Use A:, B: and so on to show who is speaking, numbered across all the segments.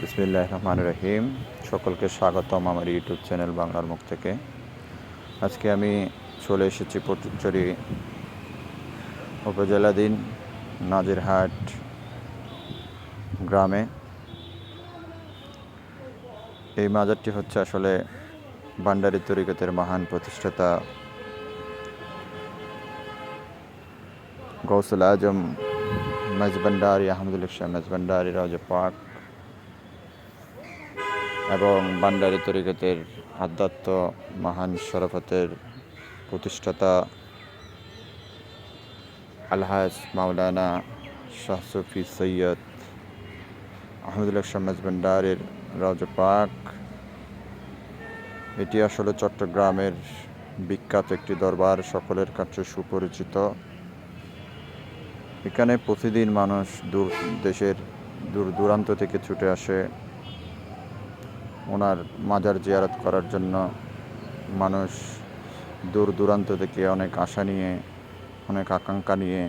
A: বিসমিল্লাহির রহমানির রহিম। সকলকে স্বাগতম আমার ইউটিউব চ্যানেল বাংলার মুখ থেকে। আজকে আমি চলে এসেছি পটুয়াখালী উপজেলাধীন নাজিরহাট গ্রামে। এই মাজারটি হচ্ছে আসলে ভান্ডারী তরিকতের মহান প্রতিষ্ঠাতা গৌসুল আজম মেজভান্ডারী আহমদুল্লাহ শাহ মেজভান্ডারী রওজা পাক এবং ভান্ডারী তরিকতের আধ্যাত্ম মহান শরাফতের প্রতিষ্ঠাতা আলহাজ মাওলানা শাহ সুফি সৈয়দ আহমদুল্লাহ শাহ মেজভান্ডারীর রওজা পাক। এটি আসলে চট্টগ্রামের বিখ্যাত একটি দরবার, সকলের কাছে সুপরিচিত। এখানে প্রতিদিন মানুষ দেশের দূর দূরান্ত থেকে ছুটে আসে ওনার মাজার জিয়ারত করার জন্য। মানুষ দূর দূরান্ত থেকে অনেক আশা নিয়ে, অনেক আকাঙ্ক্ষা নিয়ে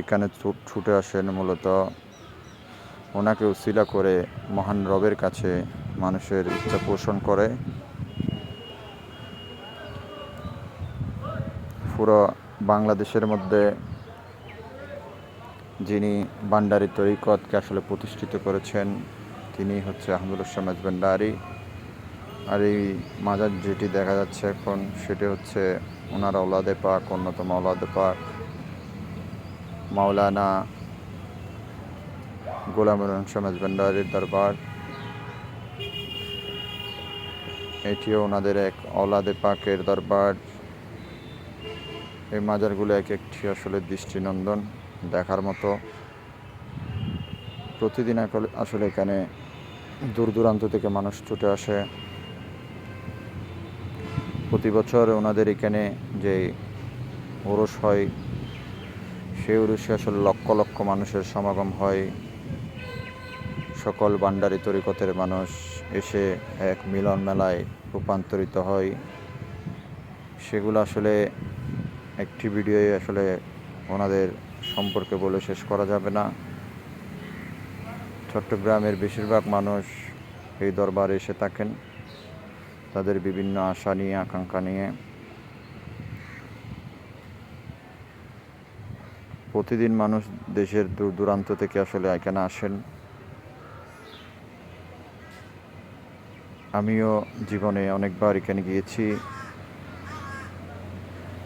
A: এখানে ছুটে আসেন মূলত ওনাকে উসিলা করে মহান রবের কাছে মানুষের ইচ্ছা পোষণ করে। পুরো বাংলাদেশের মধ্যে যিনি ভান্ডারী তরিকতকে আসলে প্রতিষ্ঠিত করেছেন তিনি হচ্ছে আহমদুল্লাহ শাহ মেজভান্ডারী। আর এই মাজার যেটি দেখা যাচ্ছে এখন সেটি হচ্ছে ওনার আওলাদে পাক, অন্যতম আওলাদে পাক মাওলানা গোলামুর শাহ মেজভান্ডারীর দরবার। এটিও ওনাদের এক আওলাদে পাকের দরবার। এই মাজারগুলো এক একটি আসলে দৃষ্টিনন্দন, দেখার মতো। প্রতিদিন আসলে এখানে দূর দূরান্ত থেকে মানুষ ছুটে আসে। প্রতি বছর ওনাদের এখানে যে উরুস হয় সেই উরুসে আসলে লক্ষ লক্ষ মানুষের সমাগম হয়। সকল ভান্ডারী তরিকতের মানুষ এসে এক মিলন মেলায় রূপান্তরিত হয়। সেগুলো আসলে একটি ভিডিওয়ে আসলে ওনাদের সম্পর্কে বলে শেষ করা যাবে না। চট্টগ্রামের বেশিরভাগ মানুষ এই দরবারে এসে থাকেন তাদের বিভিন্ন আশা নিয়ে, আকাঙ্ক্ষা নিয়ে। প্রতিদিন মানুষ দেশের দূর দূরান্ত থেকে আসলে এখানে আসেন। আমিও জীবনে অনেকবার এখানে গিয়েছি।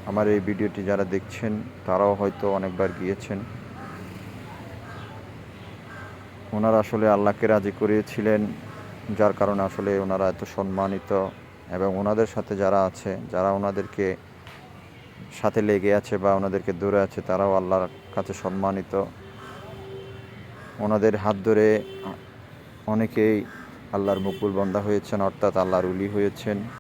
A: আমার এই ভিডিওটি যারা দেখছেন তারাও হয়তো অনেকবার গিয়েছেন। ওনারা আসলে আল্লাহকে রাজি করিয়েছিলেন, যার কারণে আসলে ওনারা এত সম্মানিত। এবং ওনাদের সাথে যারা আছে, যারা ওনাদেরকে সাথে লেগে আছে বা ওনাদেরকে দূরে আছে, তারাও আল্লাহর কাছে সম্মানিত। ওনাদের হাত ধরে অনেকেই আল্লাহর মকবুল বান্দা হয়েছেন, অর্থাৎ আল্লাহর ওলি হয়েছেন।